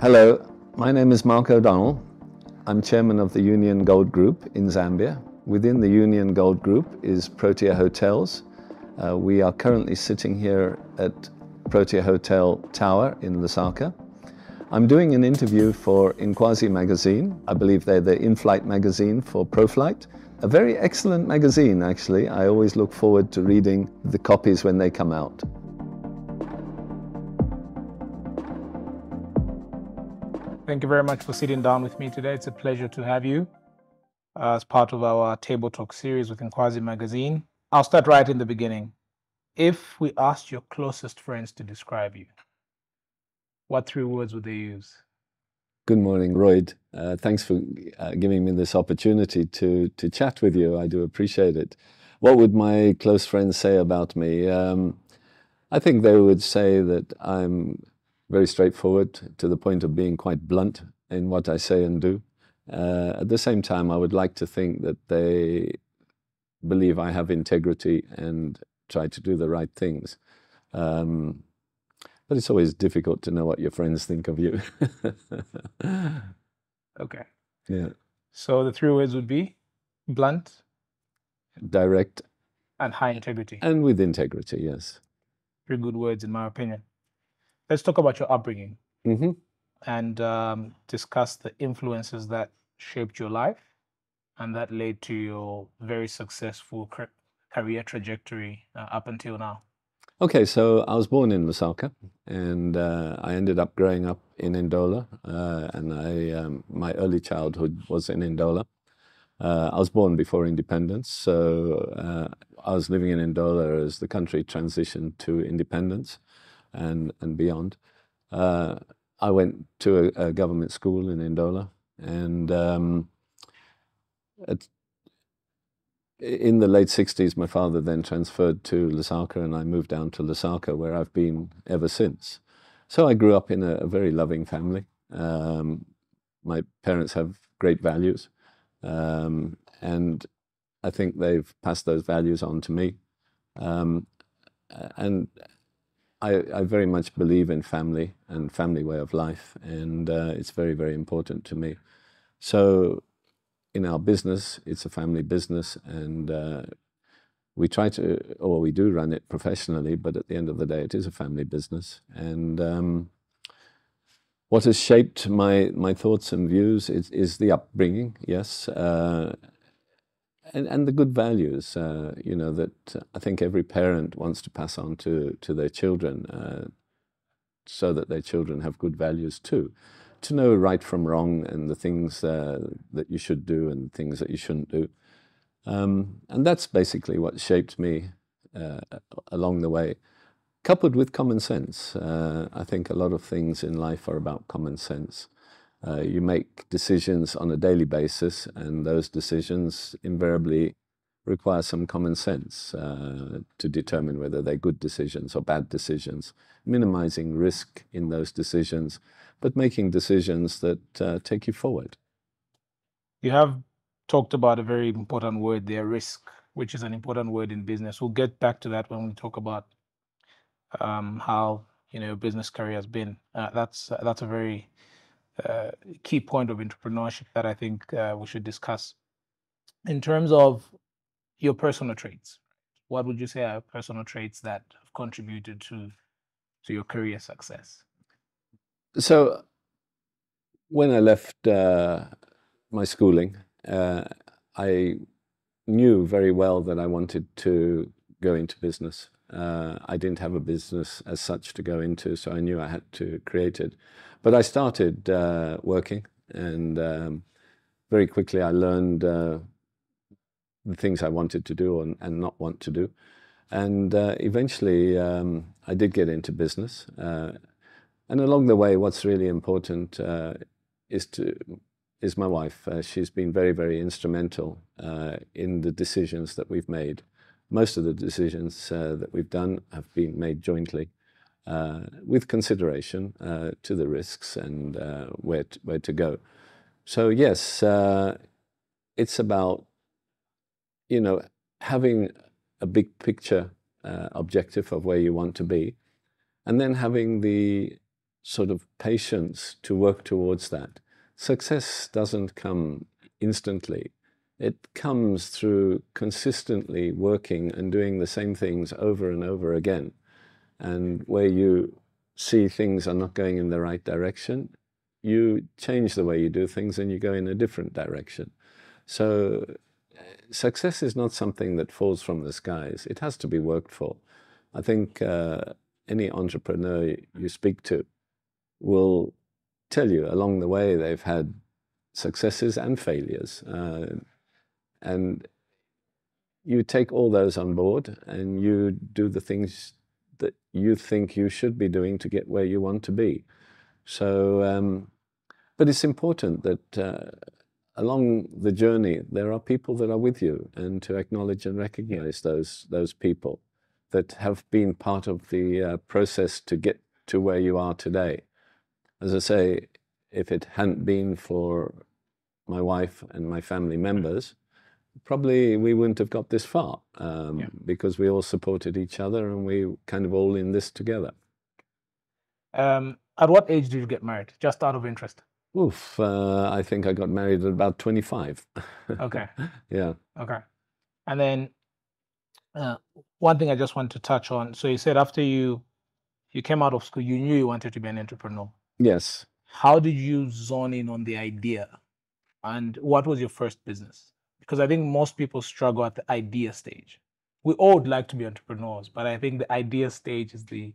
Hello, my name is Mark O'Donnell. I'm chairman of the Union Gold Group in Zambia. Within the Union Gold Group is Protea Hotels. We are currently sitting here at Protea Hotel Tower in Lusaka. I'm doing an interview for Inkwazi magazine. I believe they're the in-flight magazine for ProFlight. A very excellent magazine, actually. I always look forward to reading the copies when they come out. Thank you very much for sitting down with me today. It's a pleasure to have you as part of our TableTalk series with Inkwazi magazine. I'll start right in the beginning. If we asked your closest friends to describe you, what 3 words would they use? Good morning, Royd. Thanks for giving me this opportunity to chat with you. I do appreciate it. What would my close friends say about me? I think they would say that I'm very straightforward, to the point of being quite blunt in what I say and do. At the same time, I would like to think that they believe I have integrity and try to do the right things. But it's always difficult to know what your friends think of you. Okay. Yeah. So the 3 words would be blunt, Direct, and high integrity. and with integrity, yes. 3 good words, in my opinion. Let's talk about your upbringing and discuss the influences that shaped your life and that led to your very successful career trajectory up until now. Okay, so I was born in Lusaka, and I ended up growing up in Ndola, and my early childhood was in Ndola. I was born before independence, so I was living in Ndola as the country transitioned to independence and beyond. I went to a government school in Ndola, and in the late 60s, my father then transferred to Lusaka, and I moved down to Lusaka, where I've been ever since. So I grew up in a very loving family. My parents have great values, and I think they've passed those values on to me. And I very much believe in family and family way of life, and it's very, very important to me. So in our business, it's a family business, and we try to, or we do run it professionally, but at the end of the day, it is a family business. And what has shaped my thoughts and views is the upbringing, yes, and the good values, that I think every parent wants to pass on to their children, so that their children have good values too. To know right from wrong and the things that you should do and things that you shouldn't do. And that's basically what shaped me along the way, coupled with common sense. I think a lot of things in life are about common sense. You make decisions on a daily basis, and those decisions invariably require some common sense to determine whether they're good decisions or bad decisions, minimizing risk in those decisions, but making decisions that take you forward. You have talked about a very important word there, risk, which is an important word in business. We'll get back to that when we talk about how business career has been. That's a very key point of entrepreneurship that I think we should discuss. In terms of your personal traits, what would you say are personal traits that have contributed to your career success? So when I left my schooling, I knew very well that I wanted to go into business. I didn't have a business as such to go into, so I knew I had to create it. But I started working, and very quickly I learned the things I wanted to do and not want to do. And eventually I did get into business. And along the way, what's really important is my wife. She's been very, very instrumental in the decisions that we've made. Most of the decisions that we've done have been made jointly, with consideration to the risks and where to go. So yes, it's about having a big picture objective of where you want to be, and then having the sort of patience to work towards that. Success doesn't come instantly. It comes through consistently working and doing the same things over and over again. And where you see things are not going in the right direction, you change the way you do things and you go in a different direction. So success is not something that falls from the skies. It has to be worked for. I think any entrepreneur you speak to will tell you along the way they've had successes and failures. And you take all those on board and you do the things that you think you should be doing to get where you want to be. So, but it's important that along the journey, there are people that are with you, and to acknowledge and recognize those people that have been part of the process to get to where you are today. As I say, if it hadn't been for my wife and my family members, probably we wouldn't have got this far, because we all supported each other and we kind of all in this together. At what age did you get married? Just out of interest. Oof, I think I got married at about 25. Okay. Yeah. Okay. And then one thing I just want to touch on. So you said after you came out of school, you knew you wanted to be an entrepreneur. Yes. How did you zone in on the idea? And what was your first business? Because I think most people struggle at the idea stage. We all would like to be entrepreneurs, but I think the idea stage is the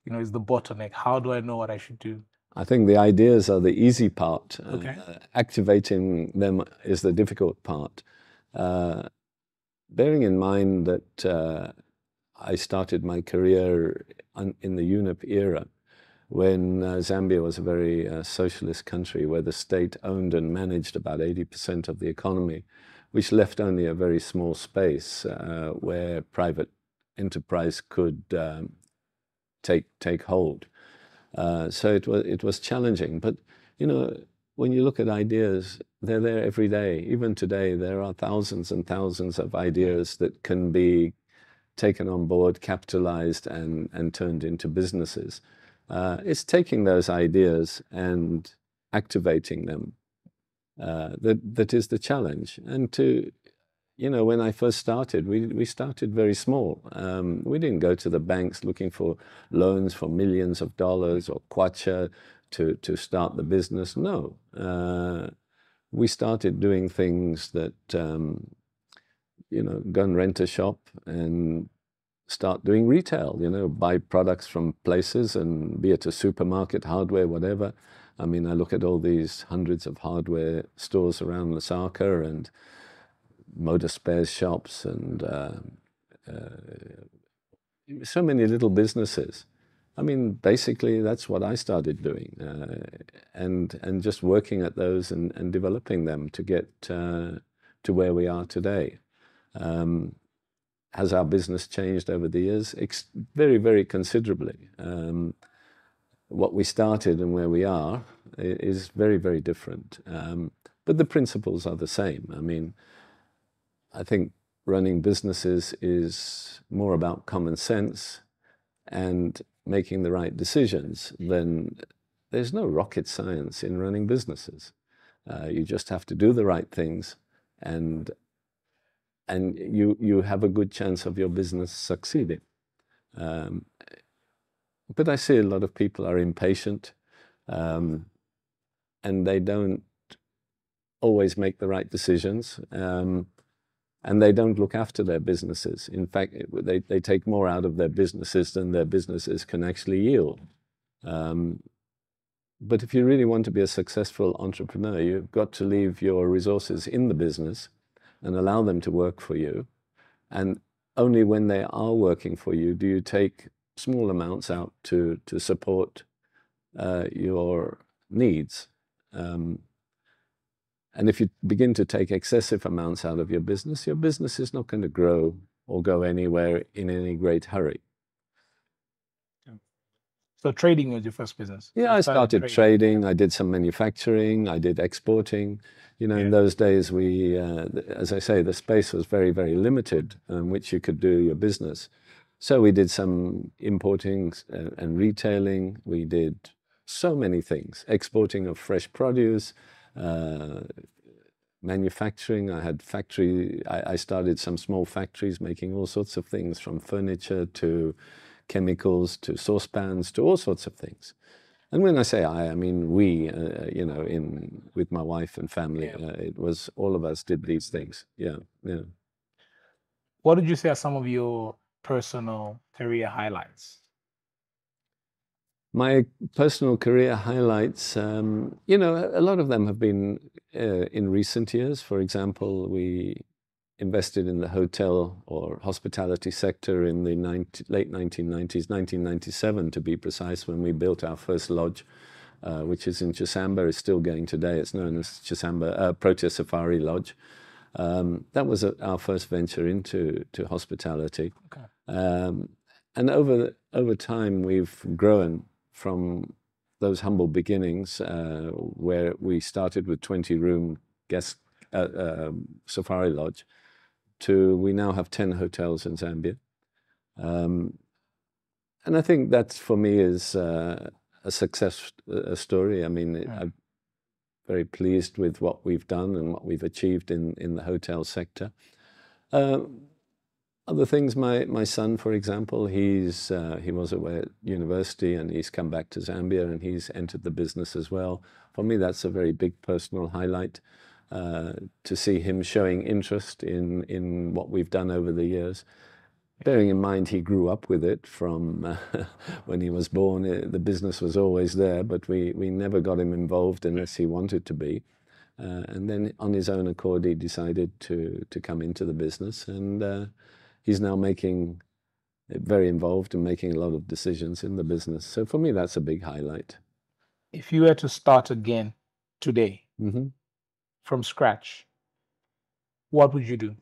bottleneck. How do I know what I should do? I think the ideas are the easy part. Okay. Activating them is the difficult part. Bearing in mind that I started my career in the UNIP era, when Zambia was a very socialist country where the state owned and managed about 80% of the economy, which left only a very small space where private enterprise could take hold. So it was challenging. But, you know, when you look at ideas, they're there every day. Even today, there are thousands and thousands of ideas that can be taken on board, capitalized, and turned into businesses. It's taking those ideas and activating them that is the challenge. And when I first started, we started very small. We didn't go to the banks looking for loans for millions of dollars or kwacha to start the business. No. We started doing things that, go and rent a shop and start doing retail, buy products from places, and be it a supermarket, hardware, whatever. I mean, I look at all these hundreds of hardware stores around Lusaka and motor spares shops and so many little businesses. I mean, basically, that's what I started doing, and just working at those and developing them to get to where we are today. Has our business changed over the years? Very, very considerably. What we started and where we are is very, very different. But the principles are the same. I mean, I think running businesses is more about common sense and making the right decisions. Then there's no rocket science in running businesses. You just have to do the right things, and you have a good chance of your business succeeding. But I see a lot of people are impatient, and they don't always make the right decisions, and they don't look after their businesses. In fact, they take more out of their businesses than their businesses can actually yield. But if you really want to be a successful entrepreneur, you've got to leave your resources in the business and allow them to work for you. And only when they are working for you do you take small amounts out to support your needs. And if you begin to take excessive amounts out of your business is not going to grow or go anywhere in any great hurry. So trading was your first business? Yeah, I started trading. I did some manufacturing. I did exporting. In those days, we, as I say, the space was very, very limited in which you could do your business. So we did some importing and retailing. We did so many things, exporting of fresh produce, manufacturing. I started some small factories making all sorts of things, from furniture to chemicals to saucepans to all sorts of things. And when I say I mean we, with my wife and family. It was all of us did these things. Yeah, yeah. What did you say are some of your personal career highlights? My personal career highlights, a lot of them have been in recent years. For example, we invested in the hotel or hospitality sector in the late 1990s, 1997 to be precise, when we built our first lodge, which is in Chisamba. It's still going today. It's known as Chisamba Protea Safari Lodge. That was our first venture into hospitality. Okay. And over time, we've grown from those humble beginnings, where we started with 20-room guest safari lodge, to we now have 10 hotels in Zambia. And I think that for me is a success story. I mean, I'm very pleased with what we've done and what we've achieved in the hotel sector. Other things, my son, for example, he was away at university and he's come back to Zambia and he's entered the business as well. For me, that's a very big personal highlight, to see him showing interest in what we've done over the years. Bearing in mind he grew up with it from when he was born. The business was always there, but we never got him involved unless he wanted to be. And then on his own accord, he decided to come into the business, and he's now very involved and making a lot of decisions in the business. So for me, that's a big highlight. If you were to start again today, from scratch, what would you do?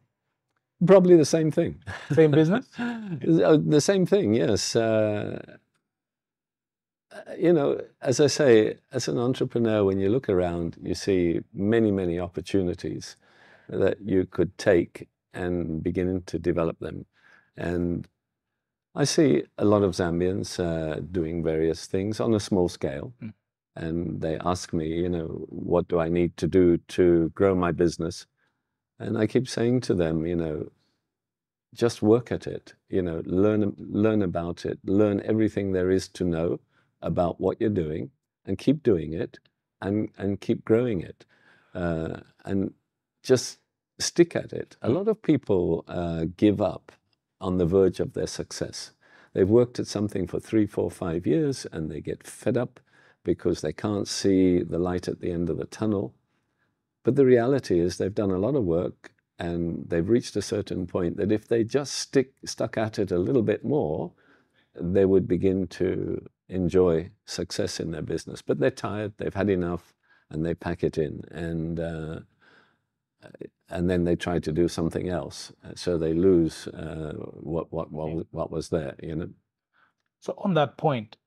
Probably the same thing. Same business? The same thing, yes. As I say, as an entrepreneur, when you look around, you see many, many opportunities that you could take and begin to develop them. And I see a lot of Zambians doing various things on a small scale. And they ask me, what do I need to do to grow my business? And I keep saying to them, just work at it, learn about it, learn everything there is to know about what you're doing, and keep doing it, and keep growing it, and just stick at it. A lot of people give up on the verge of their success. They've worked at something for 3, 4, 5 years, and they get fed up because they can't see the light at the end of the tunnel. But the reality is they've done a lot of work, and they've reached a certain point that if they just stuck at it a little bit more, they would begin to enjoy success in their business. But they're tired, they've had enough, and they pack it in, and then they try to do something else. So they lose what was there, So on that point,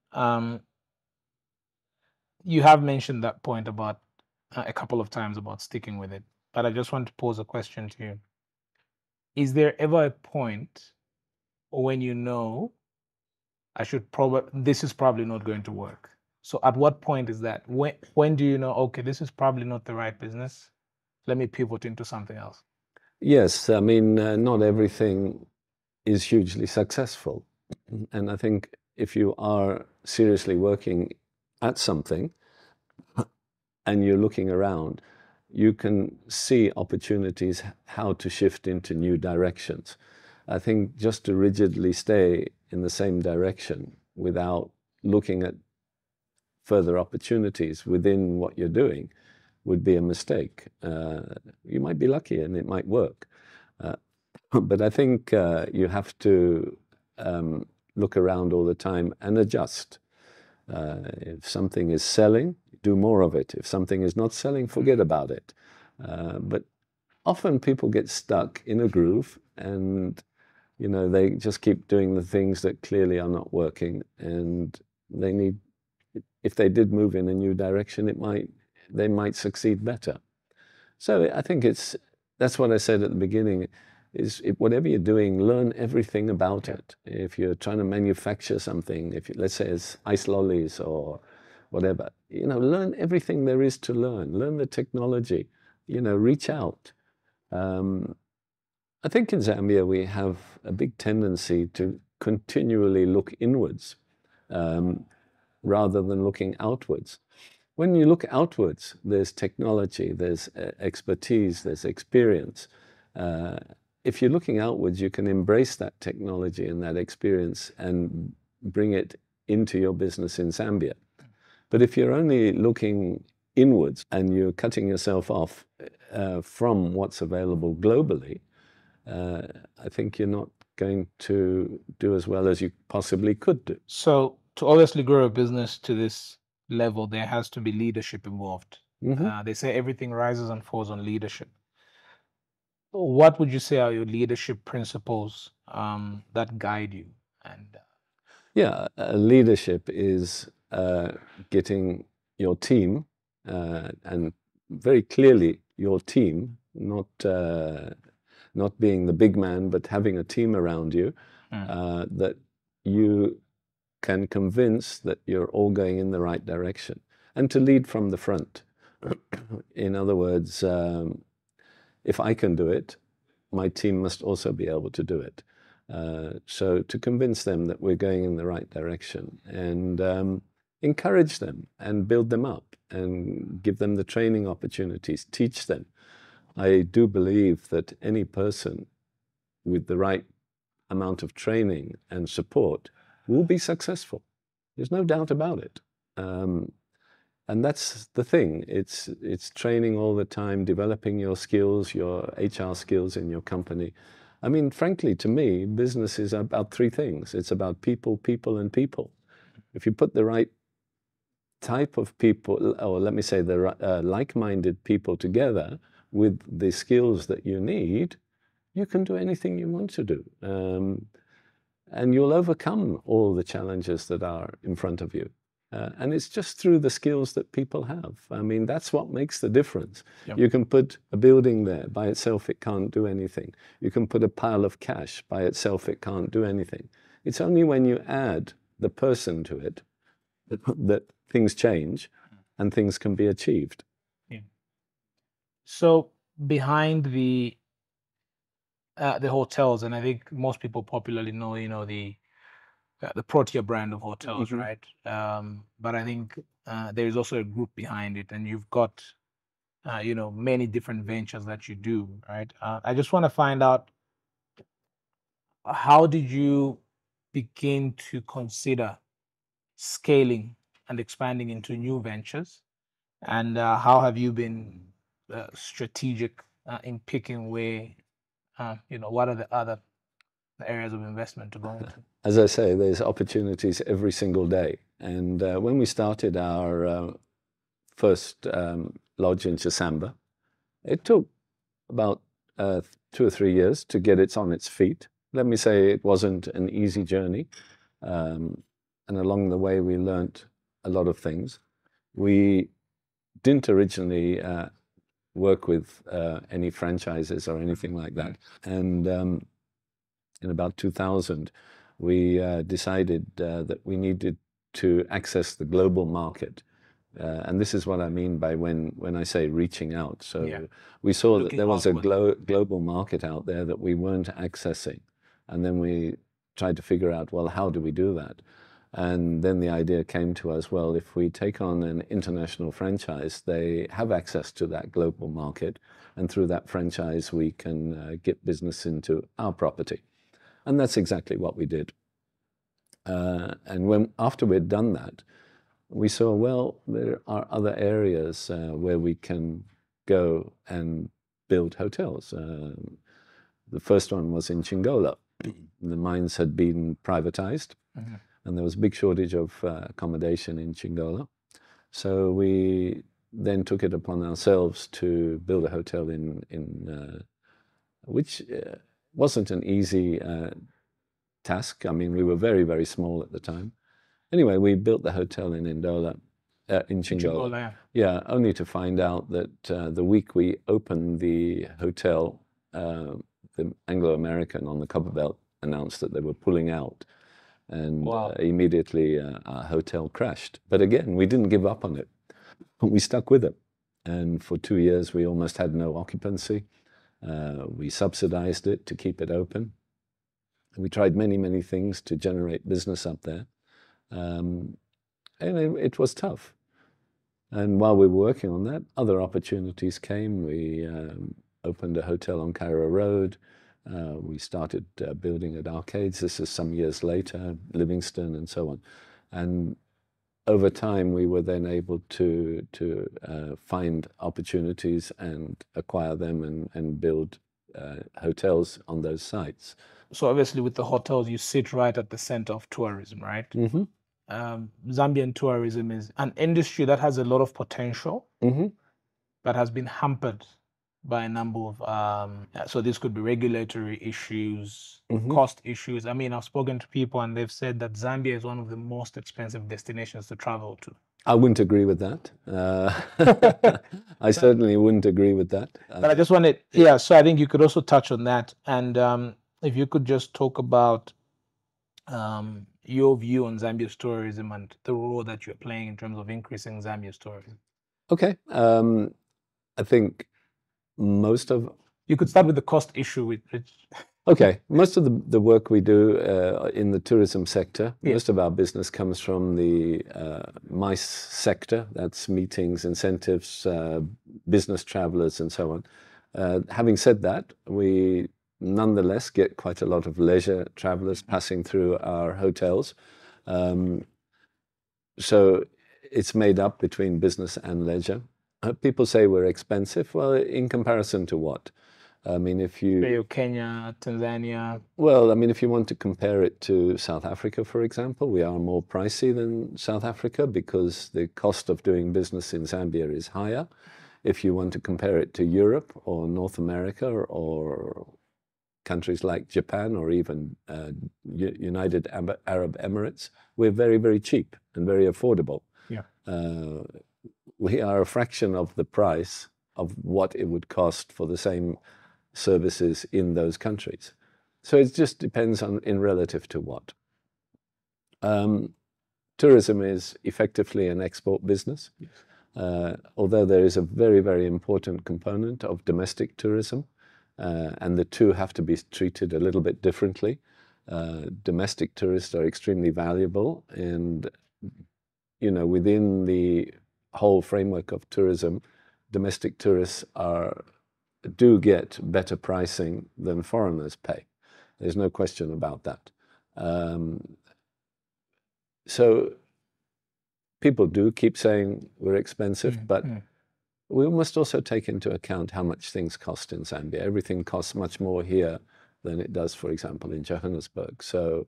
you have mentioned that point about a couple of times about sticking with it, but I just want to pose a question to you. Is there ever a point when this is probably not going to work? So at what point is that? When do you know, okay, this is probably not the right business, let me pivot into something else? Yes, I mean, not everything is hugely successful. And I think if you are seriously working at something and you're looking around, you can see opportunities how to shift into new directions. I think just to rigidly stay in the same direction without looking at further opportunities within what you're doing would be a mistake. You might be lucky and it might work. But I think you have to look around all the time and adjust. If something is selling, do more of it. If something is not selling, forget about it. But often people get stuck in a groove, and they just keep doing the things that clearly are not working, and if they did move in a new direction, they might succeed better. So I think that's what I said at the beginning, is whatever you're doing, learn everything about it. If you're trying to manufacture something, let's say it's ice lollies or whatever. Learn everything there is to learn. Learn the technology. Reach out. I think in Zambia we have a big tendency to continually look inwards rather than looking outwards. When you look outwards, there's technology, there's expertise, there's experience. If you're looking outwards, you can embrace that technology and that experience and bring it into your business in Zambia. But if you're only looking inwards and you're cutting yourself off from what's available globally, I think you're not going to do as well as you possibly could do. So to obviously grow a business to this level, there has to be leadership involved. They say everything rises and falls on leadership. What would you say are your leadership principles that guide you? And Yeah, leadership is getting your team, and very clearly your team, not being the big man, but having a team around you that you can convince that you're all going in the right direction, and to lead from the front. In other words, if I can do it, my team must also be able to do it. So to convince them that we're going in the right direction, and encourage them and build them up and give them the training opportunities, teach them. I do believe that any person with the right amount of training and support will be successful. There's no doubt about it. And that's the thing. It's training all the time, developing your skills, your HR skills in your company. I mean, frankly, to me, business is about three things. It's about people, people, and people. If you put the right type of people, or let me say the like-minded people together with the skills that you need, you can do anything you want to do. And you'll overcome all the challenges that are in front of you. And it's just through the skills that people have. I mean, that's what makes the difference. Yep. You can put a building there. By itself, it can't do anything. You can put a pile of cash. By itself, it can't do anything. It's only when you add the person to it that things change and things can be achieved. Yeah. So behind the hotels, and I think most people popularly know, the Protea brand of hotels, right? But I think there is also a group behind it, and you've got, many different ventures that you do, right? I just want to find out, how did you begin to consider scaling and expanding into new ventures? And how have you been strategic in picking where, what are the other areas of investment to go into? As I say, there's opportunities every single day. And when we started our first lodge in Zambia, it took about 2 or 3 years to get it on its feet. Let me say it wasn't an easy journey. And along the way, we learned a lot of things. We didn't originally work with any franchises or anything like that. And in about 2000, we decided that we needed to access the global market. And this is what I mean by when I say reaching out. So we saw that there was a global market out there that we weren't accessing. And then we tried to figure out, well, how do we do that? And then the idea came to us, well, if we take on an international franchise, they have access to that global market. And through that franchise, we can get business into our property. And that's exactly what we did. And after we'd done that, we saw, well, there are other areas where we can go and build hotels. The first one was in Chingola. The mines had been privatized, and there was a big shortage of accommodation in Chingola. So we then took it upon ourselves to build a hotel which wasn't an easy task. I mean, we were very, very small at the time. Anyway, we built the hotel in Chingola. Yeah, only to find out that the week we opened the hotel, the Anglo-American on the Copperbelt announced that they were pulling out. And Wow. immediately our hotel crashed. But again, we didn't give up on it. We stuck with it. And for 2 years, we almost had no occupancy. We subsidized it to keep it open. We tried many, many things to generate business up there. And it was tough. And while we were working on that, other opportunities came. We opened a hotel on Cairo Road. We started building at Arcades. This is some years later, Livingston and so on. And over time, we were then able to find opportunities and acquire them and build hotels on those sites. So obviously with the hotels, you sit right at the center of tourism, right? Mm-hmm. Zambian tourism is an industry that has a lot of potential, Mm-hmm. but has been hampered by a number of, so this could be regulatory issues, Mm-hmm. cost issues. I mean, I've spoken to people and they've said that Zambia is one of the most expensive destinations to travel to. I wouldn't agree with that. I certainly wouldn't agree with that. But I just wanted, yeah, so I think you could also touch on that. And if you could just talk about your view on Zambia's tourism and the role that you're playing in terms of increasing Zambia's tourism. Okay. I think most of... You could start with the cost issue with Okay. Most of the work we do in the tourism sector, Yes. most of our business comes from the MICE sector. That's meetings, incentives, business travelers, and so on. Having said that, we nonetheless get quite a lot of leisure travelers passing through our hotels. So it's made up between business and leisure. People say we're expensive. Well, in comparison to what? I mean, if you... Kenya, Tanzania. Well, I mean, if you want to compare it to South Africa, for example, we are more pricey than South Africa because the cost of doing business in Zambia is higher. If you want to compare it to Europe or North America or countries like Japan or even United Arab Emirates, we're very, very cheap and very affordable. Yeah. We are a fraction of the price of what it would cost for the same services in those countries. So it just depends on in relative to what. Tourism is effectively an export business, yes. Although there is a very, very important component of domestic tourism, and the two have to be treated a little bit differently. Domestic tourists are extremely valuable, and within the whole framework of tourism, domestic tourists do get better pricing than foreigners pay. There's no question about that. So people do keep saying we're expensive, but we must also take into account how much things cost in Zambia. Everything costs much more here than it does, for example, in Johannesburg. So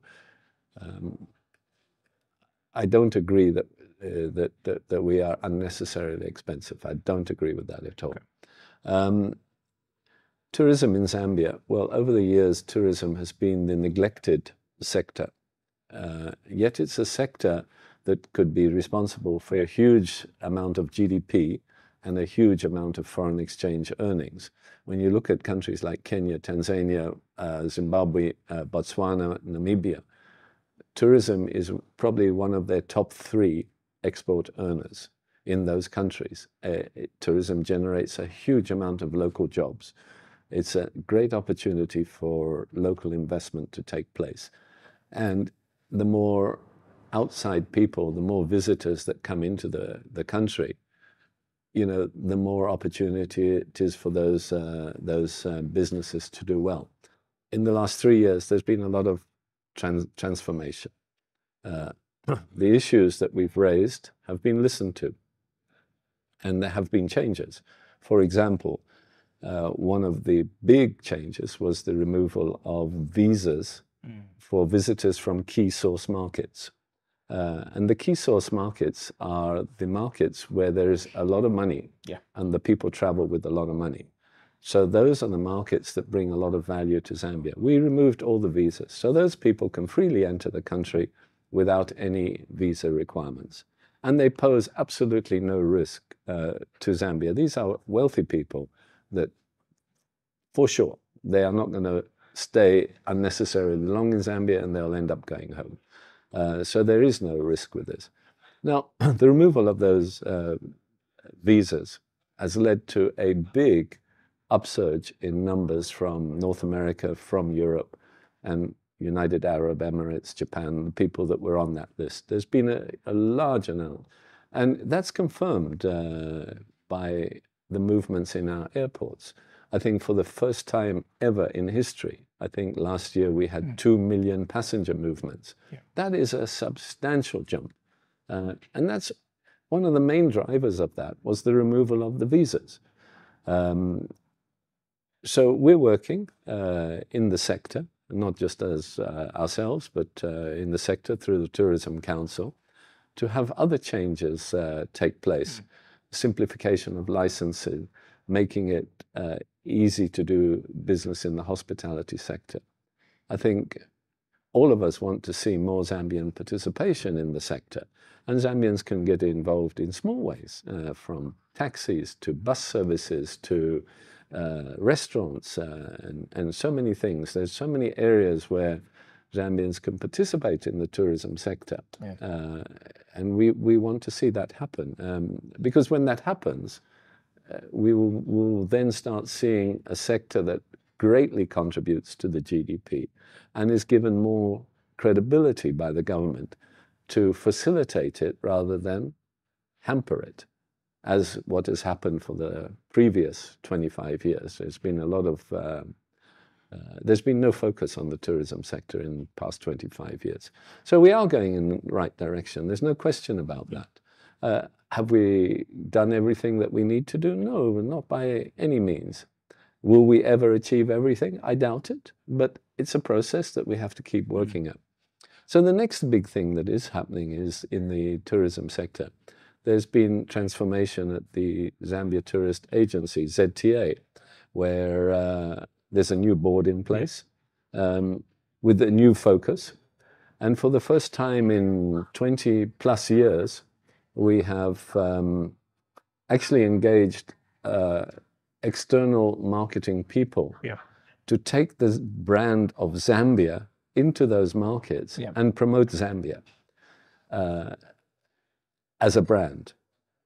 I don't agree that we are unnecessarily expensive. I don't agree with that at all. Okay. Tourism in Zambia, well, over the years, tourism has been the neglected sector. Yet it's a sector that could be responsible for a huge amount of GDP and a huge amount of foreign exchange earnings. When you look at countries like Kenya, Tanzania, Zimbabwe, Botswana, Namibia, tourism is probably one of their top 3 export earners in those countries. Tourism generates a huge amount of local jobs. It's a great opportunity for local investment to take place. And the more outside people, the more visitors that come into the country, the more opportunity it is for those businesses to do well. In the last 3 years, there's been a lot of transformation. The issues that we've raised have been listened to, and there have been changes. For example, one of the big changes was the removal of visas for visitors from key source markets. And the key source markets are the markets where there's a lot of money, yeah, and the people travel with a lot of money. So those are the markets that bring a lot of value to Zambia. We removed all the visas, so those people can freely enter the country without any visa requirements. And they pose absolutely no risk to Zambia. These are wealthy people that, for sure, they are not going to stay unnecessarily long in Zambia, and they'll end up going home. So there is no risk with this. Now, the removal of those visas has led to a big upsurge in numbers from North America, from Europe, and United Arab Emirates, Japan, the people that were on that list. There's been a large amount. And that's confirmed by the movements in our airports. I think for the first time ever in history, I think last year we had 2 million passenger movements. Yeah. That is a substantial jump. And that's one of the main drivers of that was the removal of the visas. So we're working in the sector, not just as ourselves, but in the sector through the Tourism Council, to have other changes take place. Simplification of licensing, making it easy to do business in the hospitality sector. I think all of us want to see more Zambian participation in the sector, and Zambians can get involved in small ways, from taxis to bus services to restaurants and so many things. There's so many areas where Zambians can participate in the tourism sector. Yeah. And we want to see that happen. Because when that happens, we'll then start seeing a sector that greatly contributes to the GDP and is given more credibility by the government to facilitate it rather than hamper it, as what has happened for the previous 25 years. There's been a lot of there's been no focus on the tourism sector in the past 25 years. So we are going in the right direction. There's no question about that. Have we done everything that we need to do? No, not by any means. Will we ever achieve everything? I doubt it, but it's a process that we have to keep working at. So the next big thing that is happening is in the tourism sector. There's been transformation at the Zambia Tourist Agency, ZTA, where there's a new board in place with a new focus. And for the first time in 20 plus years, we have actually engaged external marketing people to take the brand of Zambia into those markets and promote Zambia as a brand.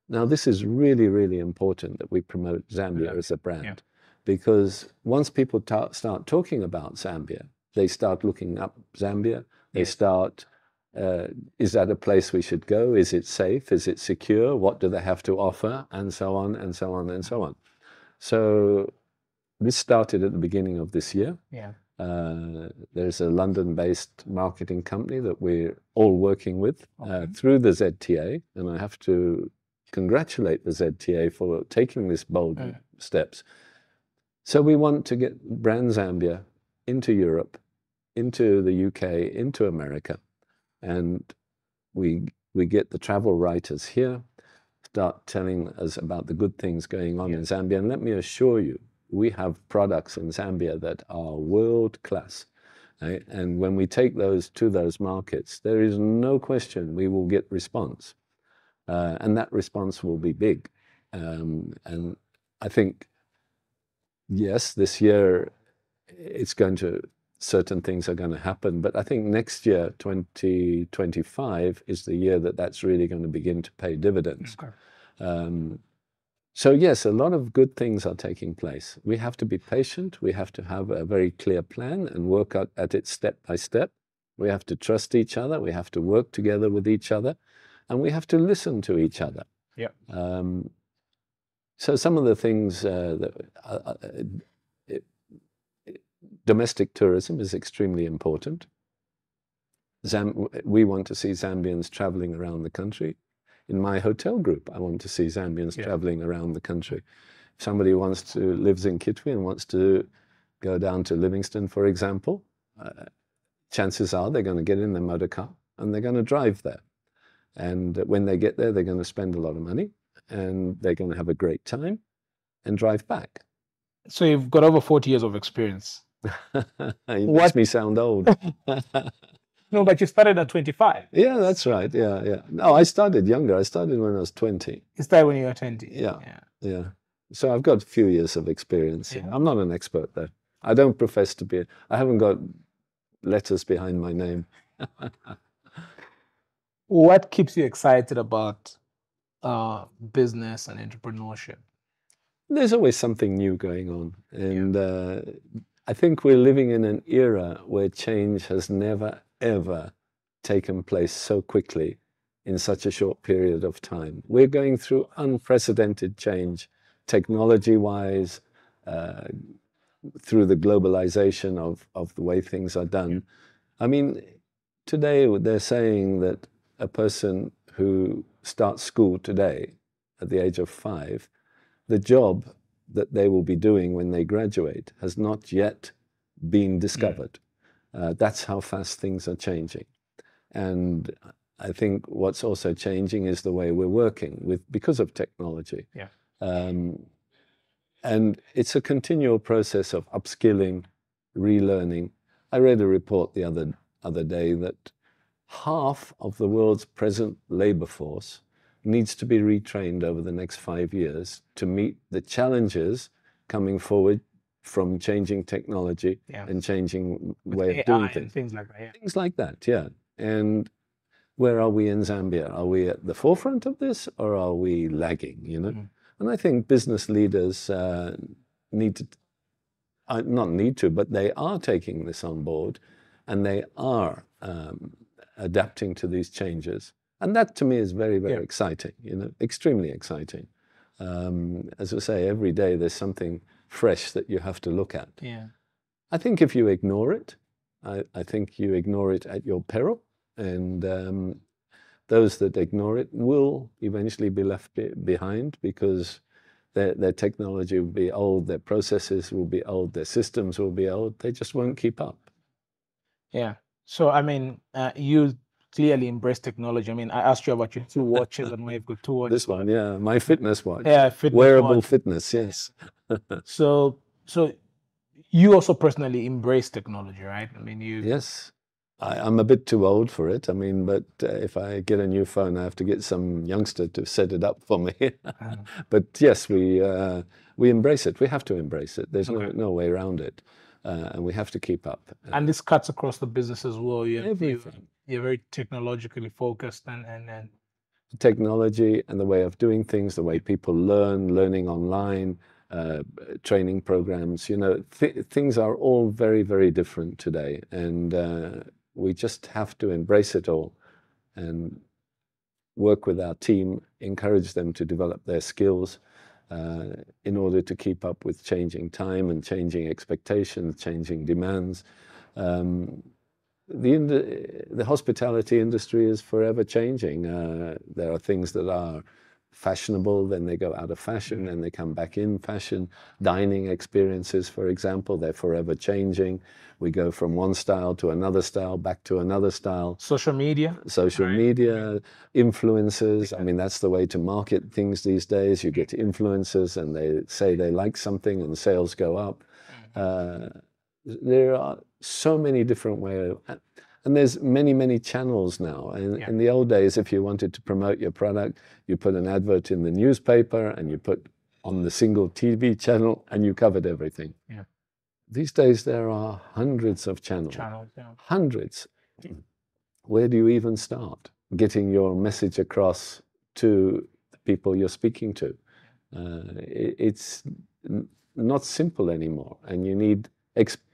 Now, this is really, really important that we promote Zambia as a brand, because once people start talking about Zambia, they start looking up Zambia, they start, is that a place we should go? Is it safe? Is it secure? What do they have to offer? And so on, and so on, and so on. So this started at the beginning of this year. There's a London-based marketing company that we're all working with through the ZTA, and I have to congratulate the ZTA for taking this bold steps. So we want to get brand Zambia into Europe, into the UK, into America, and we get the travel writers here, start telling us about the good things going on in Zambia. And let me assure you, we have products in Zambia that are world class. Right? And when we take those to those markets, there is no question we will get response. And that response will be big. And I think, yes, this year it's going to, certain things are going to happen, but I think next year, 2025, is the year that that's really going to begin to pay dividends. So yes, a lot of good things are taking place. We have to be patient. We have to have a very clear plan and work at it step by step. We have to trust each other. We have to work together with each other, and we have to listen to each other. So some of the things domestic tourism is extremely important. We want to see Zambians traveling around the country. In my hotel group, I want to see Zambians traveling around the country. If somebody lives in Kitwe and wants to go down to Livingston, for example, chances are they're going to get in their motor car and they're going to drive there. And when they get there, they're going to spend a lot of money and they're going to have a great time and drive back. So you've got over 40 years of experience. It makes me sound old. No, but you started at 25. Yeah, that's right. Yeah. No, I started younger. I started when I was 20. You started when you were 20? Yeah. So I've got a few years of experience. I'm not an expert, though. I don't profess to be. I haven't got letters behind my name. What keeps you excited about business and entrepreneurship? There's always something new going on. And I think we're living in an era where change has never, ever taken place so quickly in such a short period of time. We're going through unprecedented change, technology-wise, through the globalization of the way things are done. I mean, today they're saying that a person who starts school today at the age of 5, the job that they will be doing when they graduate has not yet been discovered. That's how fast things are changing. And I think what's also changing is the way we're working because of technology. Yeah. And it's a continual process of upskilling, relearning. I read a report the other day that half of the world's present labor force needs to be retrained over the next 5 years to meet the challenges coming forward from changing technology and changing way of doing things. And things like that. Yeah. Things like that, yeah. And where are we in Zambia? Are we at the forefront of this, or are we lagging, you know? And I think business leaders need to, not need to, but they are taking this on board, and they are adapting to these changes. And that to me is very, very exciting, you know, extremely exciting. As I say, every day there's something fresh that you have to look at. Yeah. I think if you ignore it, I think you ignore it at your peril, and those that ignore it will eventually be left behind, because their technology will be old, their processes will be old, their systems will be old. They just won't keep up. Yeah. So, I mean, you clearly embrace technology. I mean, I asked you about your 2 watches, and we've got 2 watches. This one, yeah, my fitness watch. Yeah, fitness wearable watch. Fitness, yes. So you also personally embrace technology, right? I mean, you. Yes. I'm a bit too old for it. I mean, but if I get a new phone, I have to get some youngster to set it up for me. But yes, we embrace it. We have to embrace it. There's no way around it, and we have to keep up. And this cuts across the business as well. You're very technologically focused, and technology and the way of doing things, the way people learning online, training programs. You know, things are all very, very different today, and we just have to embrace it all and work with our team, encourage them to develop their skills in order to keep up with changing time and changing expectations, changing demands. The hospitality industry is forever changing. There are things that are fashionable, then they go out of fashion, and they come back in fashion. Dining experiences, for example, they're forever changing. We go from one style to another style, back to another style. Social media, influencers. I mean, that's the way to market things these days. You get influencers, and they say they like something, and sales go up. There are so many different ways, and there's many, many channels now. In the old days, if you wanted to promote your product, you put an advert in the newspaper, and you put on the single TV channel, and you covered everything. Yeah. These days, there are hundreds of channels. Hundreds. Where do you even start getting your message across to the people you're speaking to? It's not simple anymore, and you need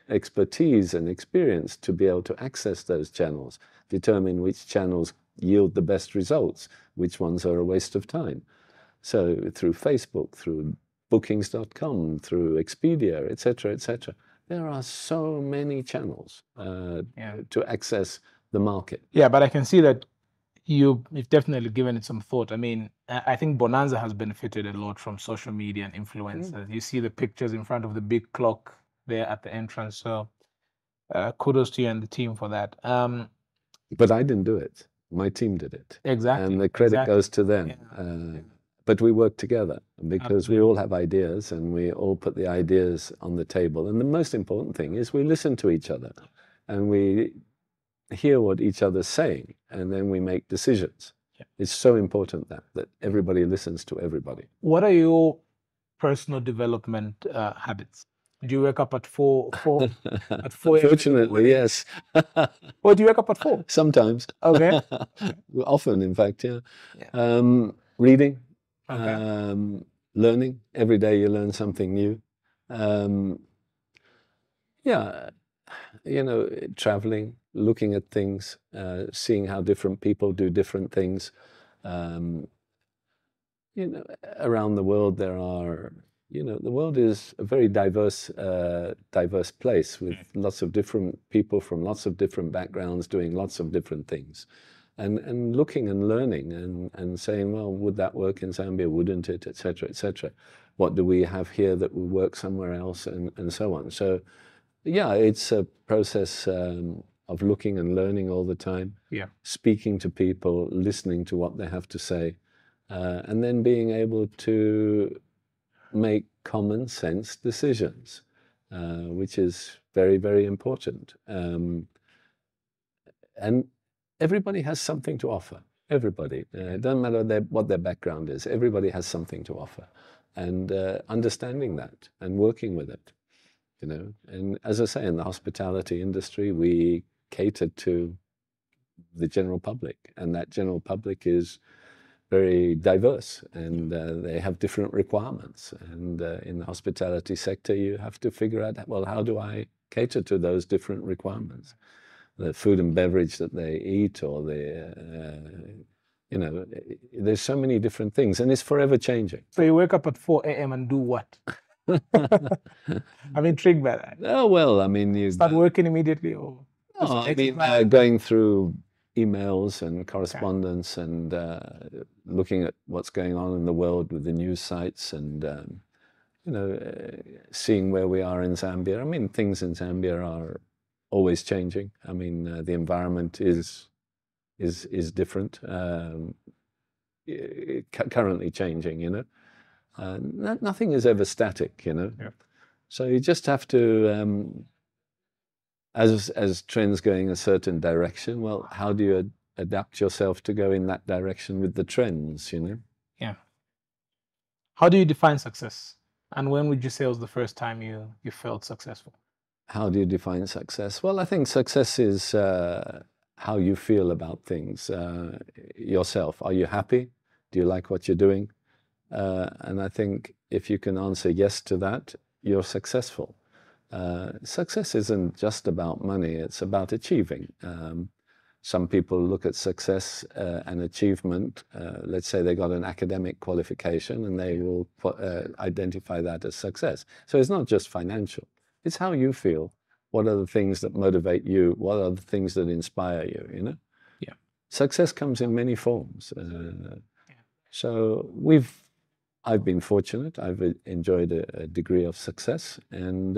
expertise and experience to be able to access those channels, determine which channels yield the best results, which ones are a waste of time. So through Facebook, through bookings.com, through Expedia, etc., there are so many channels to access the market. Yeah, but I can see that you've definitely given it some thought. I mean, I think Bonanza has benefited a lot from social media and influencers. You see the pictures in front of the big clock there at the entrance. So kudos to you and the team for that. But I didn't do it. My team did it. Exactly. And the credit goes to them. But we work together, because we all have ideas, and we all put the ideas on the table. And the most important thing is we listen to each other, and we hear what each other's saying, and then we make decisions. It's so important that everybody listens to everybody. What are your personal development habits? Did you wake up at 4 at 4 a.m. Fortunately, yes. Or do you wake up at 4? Sometimes. Okay. Often, in fact, yeah. Yeah. Reading, Okay. learning. Every day you learn something new. Yeah, traveling, looking at things, seeing how different people do different things. Um, Around the world there are, the world is a very diverse place with lots of different people from lots of different backgrounds doing lots of different things. And looking and learning and saying, well, would that work in Zambia? Wouldn't it? Et cetera, et cetera. What do we have here that will work somewhere else? And so on. So, yeah, it's a process of looking and learning all the time. Yeah. Speaking to people, listening to what they have to say, and then being able to make common sense decisions, which is very, very important. And everybody has something to offer. Everybody. It doesn't matter what their background is. Everybody has something to offer. And understanding that and working with it. And as I say, in the hospitality industry, we cater to the general public, and that general public is very diverse, and they have different requirements. And in the hospitality sector, you have to figure out, well, how do I cater to those different requirements? The food and beverage that they eat, or there's so many different things, and it's forever changing. So you wake up at 4 a.m. and do what? I'm intrigued by that. Oh, well, I mean, you start working immediately, or going through emails and correspondence, and looking at what's going on in the world with the news sites, and seeing where we are in Zambia. I mean, things in Zambia are always changing. I mean, the environment is different, currently changing. Nothing is ever static. Yeah. So you just have to, as trends going a certain direction, well, how do you adapt yourself to go in that direction with the trends? Yeah. How do you define success? And when would you say was the first time you felt successful? How do you define success? Well, I think success is how you feel about things yourself. Are you happy? Do you like what you're doing? And I think if you can answer yes to that, you're successful. Success isn't just about money, it's about achieving. Some people look at success and achievement, let's say they got an academic qualification, and they will identify that as success. So it's not just financial, it's how you feel. What are the things that motivate you? What are the things that inspire you, Yeah. Success comes in many forms. So I've been fortunate. I've enjoyed a degree of success, and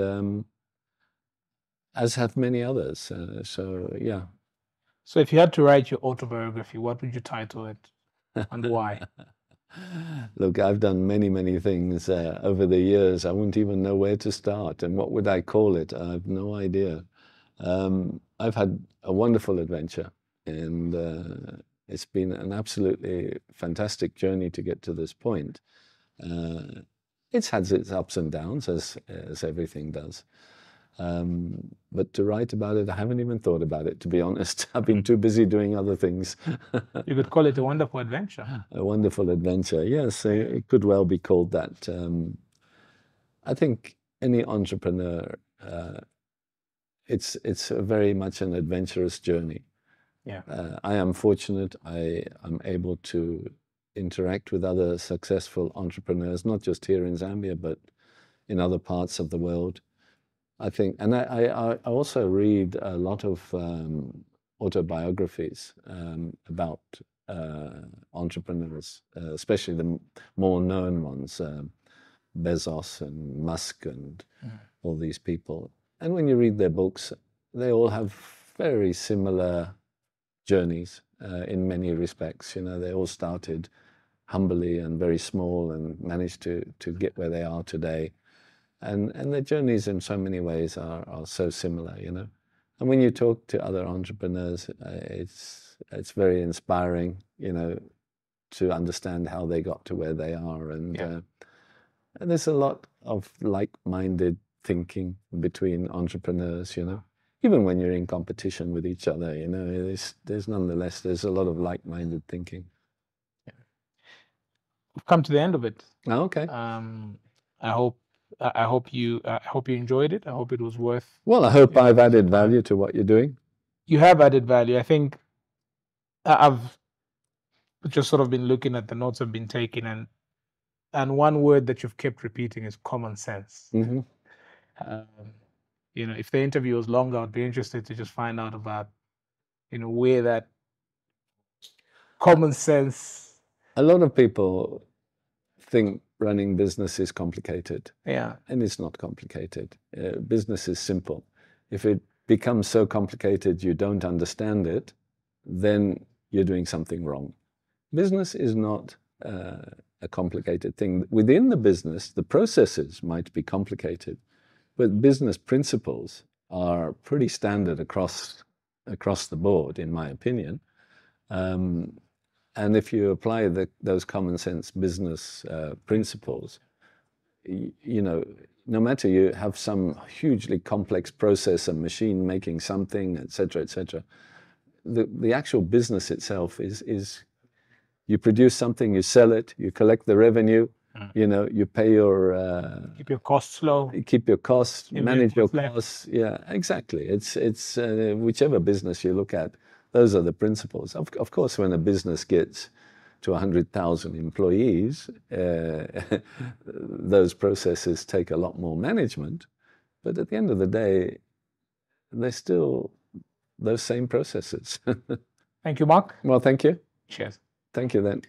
as have many others. So, yeah. So if you had to write your autobiography, what would you title it, and why? Look, I've done many, many things over the years. I wouldn't even know where to start, and what would I call it? I have no idea. I've had a wonderful adventure, and it's been an absolutely fantastic journey to get to this point. It's had its ups and downs, as everything does. But to write about it, I haven't even thought about it, to be honest. I've been too busy doing other things. You could call it a wonderful adventure. A wonderful adventure, yes. It could well be called that. I think any entrepreneur, it's very much an adventurous journey. Yeah. I am fortunate. I am able to interact with other successful entrepreneurs, not just here in Zambia, but in other parts of the world. I think, and I also read a lot of autobiographies about entrepreneurs, especially the more known ones, Bezos and Musk and all these people. And when you read their books, they all have very similar journeys in many respects. They all started humbly and very small and managed to get where they are today. And their journeys in so many ways are so similar, And when you talk to other entrepreneurs, it's very inspiring, to understand how they got to where they are. And there's a lot of like-minded thinking between entrepreneurs, you know. Even when you're in competition with each other, you know, there's nonetheless, there's a lot of like-minded thinking. We've come to the end of it. Oh, okay. I hope you enjoyed it. I hope it was worth. Well, I hope I've added value to what you're doing. You have added value. I think I've just sort of been looking at the notes I've been taking, and one word that you've kept repeating is common sense. Mm-hmm. You know, if the interview was longer, I'd be interested to just find out about, you know, where that common sense. A lot of people think running business is complicated. Yeah. And it's not complicated. Business is simple. If it becomes so complicated you don't understand it, then you're doing something wrong. Business is not a complicated thing. Within the business, the processes might be complicated, but business principles are pretty standard across the board, in my opinion. And if you apply those common sense business principles, you know, no matter you have some hugely complex process, a machine making something, etc., etc., the actual business itself is you produce something, you sell it, you collect the revenue, you know, you pay your keep your costs low, keep your costs, manage your costs. Yeah, exactly. It's whichever business you look at, those are the principles. Of course, when a business gets to 100,000 employees, those processes take a lot more management. But at the end of the day, they're still those same processes. Thank you, Mark. Well, thank you. Cheers. Thank you then.